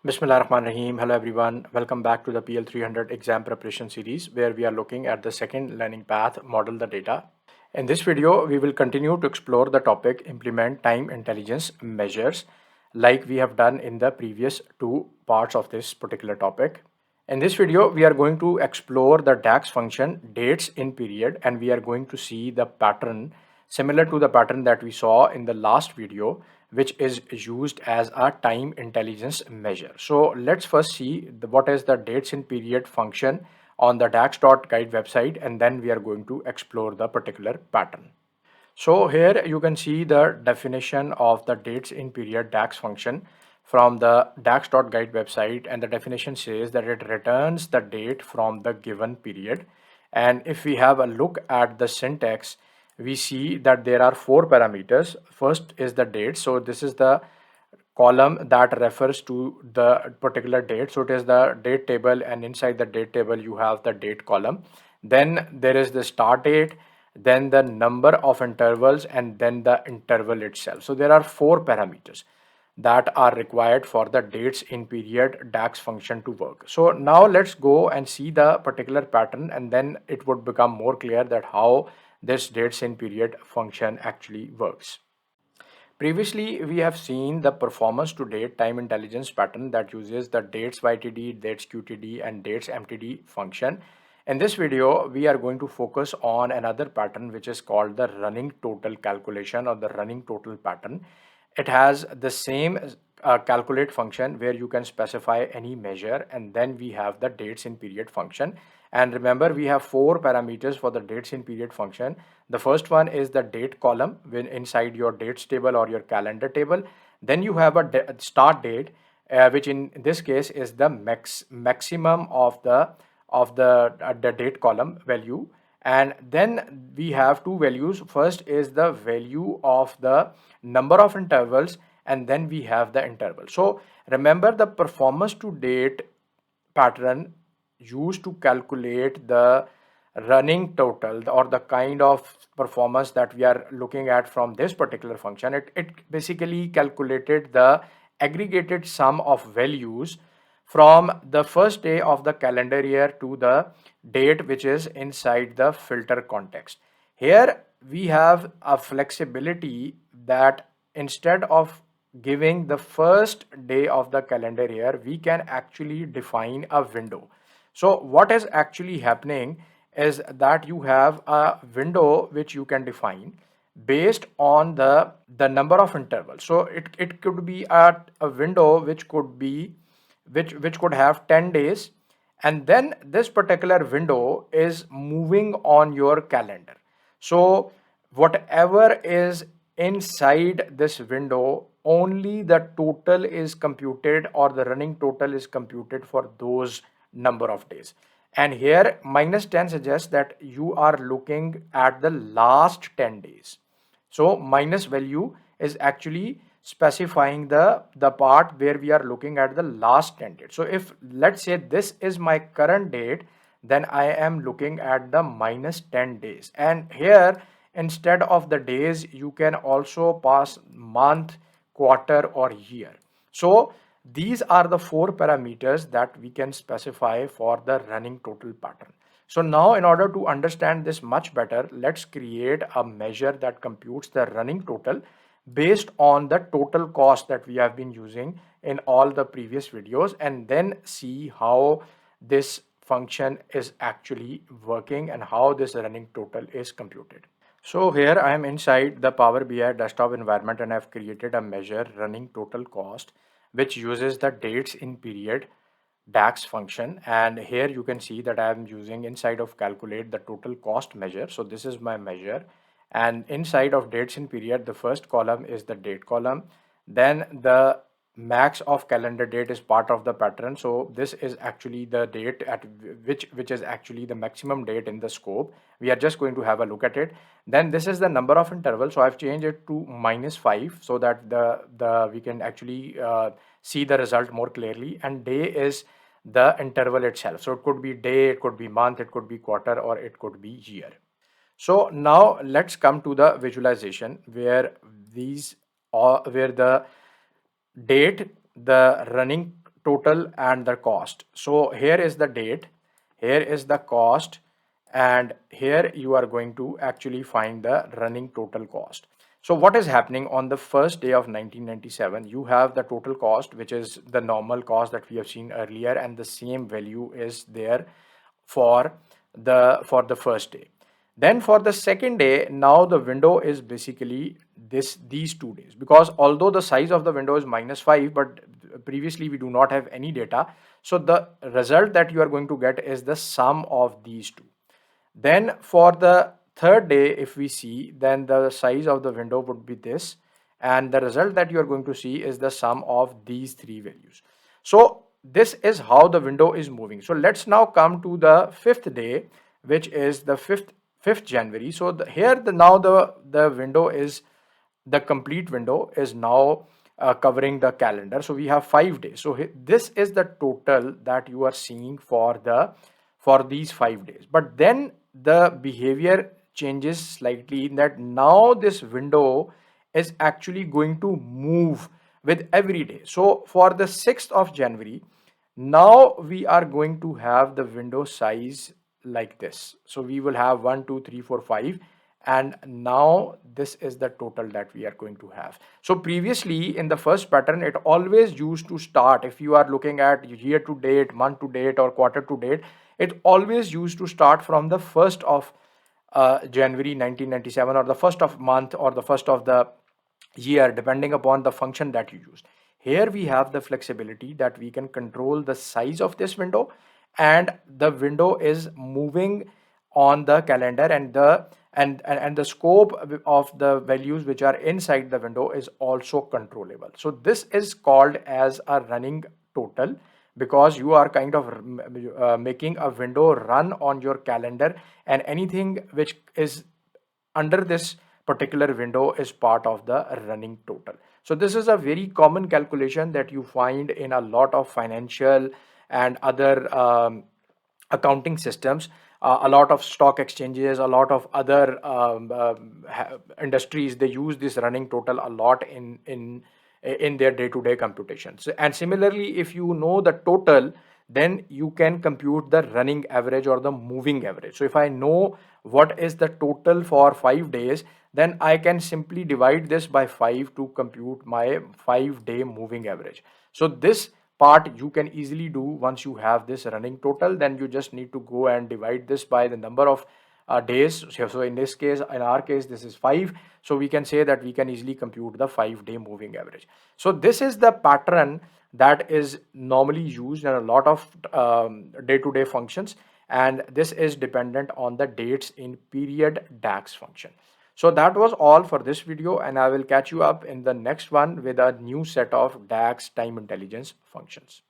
Bismillahirrahmanirrahim. Hello everyone. Welcome back to the PL-300 exam preparation series where we are looking at the second learning path, model the data. In this video, we will continue to explore the topic implement time intelligence measures like we have done in the previous two parts of this particular topic. In this video, we are going to explore the DAX function dates in period, and we are going to see the pattern similar to the pattern that we saw in the last video, which is used as a time intelligence measure. So let's first see what is the dates in period function on the DAX.guide website, and then we are going to explore the particular pattern. So here you can see the definition of the dates in period DAX function from the DAX.guide website, and the definition says that it returns the date from the given period. And if we have a look at the syntax, we see that there are four parameters. First is the date. So this is the column that refers to the particular date. So it is the date table, and inside the date table you have the date column. Then there is the start date, then the number of intervals, and then the interval itself. So there are four parameters that are required for the dates in period DAX function to work. So now let's go and see the particular pattern, and then it would become more clear that how this dates in period function actually works. Previously, we have seen the performance to date time intelligence pattern that uses the dates YTD, dates QTD, and dates MTD function. In this video, we are going to focus on another pattern which is called the running total calculation or the running total pattern. It has the same calculate function where you can specify any measure, and then we have the dates in period function. And remember, we have four parameters for the dates in period function. The first one is the date column when inside your dates table or your calendar table. Then you have a start date, which in this case is the maximum of the date column value. And then we have two values. First is the value of the number of intervals, and then we have the interval. So remember, the performance to date pattern used to calculate the running total or the kind of performance that we are looking at from this particular function. It basically calculated the aggregated sum of values from the first day of the calendar year to the date which is inside the filter context. Here we have a flexibility that instead of giving the first day of the calendar year, we can actually define a window. So what is actually happening is that you have a window which you can define based on the number of intervals. So it could be a window which could be which could have 10 days, and then this particular window is moving on your calendar. So whatever is inside this window, only the total is computed, or the running total is computed for those number of days. And here minus 10 suggests that you are looking at the last 10 days. So minus value is actually specifying the part where we are looking at the last 10 days. So if let's say this is my current date, then I am looking at the minus 10 days. And here instead of the days, you can also pass month, quarter, or year. So these are the four parameters that we can specify for the running total pattern. So now, in order to understand this much better, let's create a measure that computes the running total based on the total cost that we have been using in all the previous videos, and then see how this function is actually working and how this running total is computed. So here I am inside the Power BI desktop environment, and I've created a measure running total cost which uses the dates in period DAX function. And here you can see that I am using inside of calculate the total cost measure. So this is my measure, and inside of dates in period, the first column is the date column. Then the max of calendar date is part of the pattern. So this is actually the date at which is actually the maximum date in the scope. We are just going to have a look at it. Then this is the number of intervals. So I've changed it to -5 so that the we can actually see the result more clearly. And day is the interval itself. So it could be day, it could be month, it could be quarter, or it could be year. So now let's come to the visualization where these are where the date, the running total and the cost. So here is the date, here is the cost, and here you are going to actually find the running total cost. So what is happening on the first day of 1997? You have the total cost, which is the normal cost that we have seen earlier, and the same value is there for the first day. Then for the second day, now the window is basically these 2 days, because although the size of the window is -5, but previously we do not have any data. So the result that you are going to get is the sum of these two. Then for the third day, if we see, then the size of the window would be this, and the result that you are going to see is the sum of these three values. So this is how the window is moving. So let's now come to the fifth day, which is the 5th January. So now the window is, the complete window is now covering the calendar. So we have 5 days. So this is the total that you are seeing for these 5 days. But then the behavior changes slightly, in that now this window is actually going to move with every day. So for the 6th of January, now we are going to have the window size like this. So we will have 1, 2, 3, 4, 5, and now this is the total that we are going to have. So previously in the first pattern, it always used to start, if you are looking at year to date, month to date, or quarter to date, it always used to start from the 1st of January 1997, or the first of month, or the first of the year, depending upon the function that you use. Here we have the flexibility that we can control the size of this window, and the window is moving on the calendar, and the scope of the values which are inside the window is also controllable. So this is called as a running total, because you are kind of making a window run on your calendar, and anything which is under this particular window is part of the running total. So this is a very common calculation that you find in a lot of financial and other accounting systems. A lot of stock exchanges, a lot of other industries, they use this running total a lot in their day-to-day computations. And similarly, if you know the total, then you can compute the running average or the moving average. So if I know what is the total for 5 days, then I can simply divide this by 5 to compute my 5-day moving average. So this part you can easily do once you have this running total. Then you just need to go and divide this by the number of days. So in this case, in our case, this is 5. So we can say that we can easily compute the 5-day moving average. So this is the pattern that is normally used in a lot of day-to-day functions, and this is dependent on the dates in period DAX function. So that was all for this video, and I will catch you up in the next one with a new set of DAX time intelligence functions.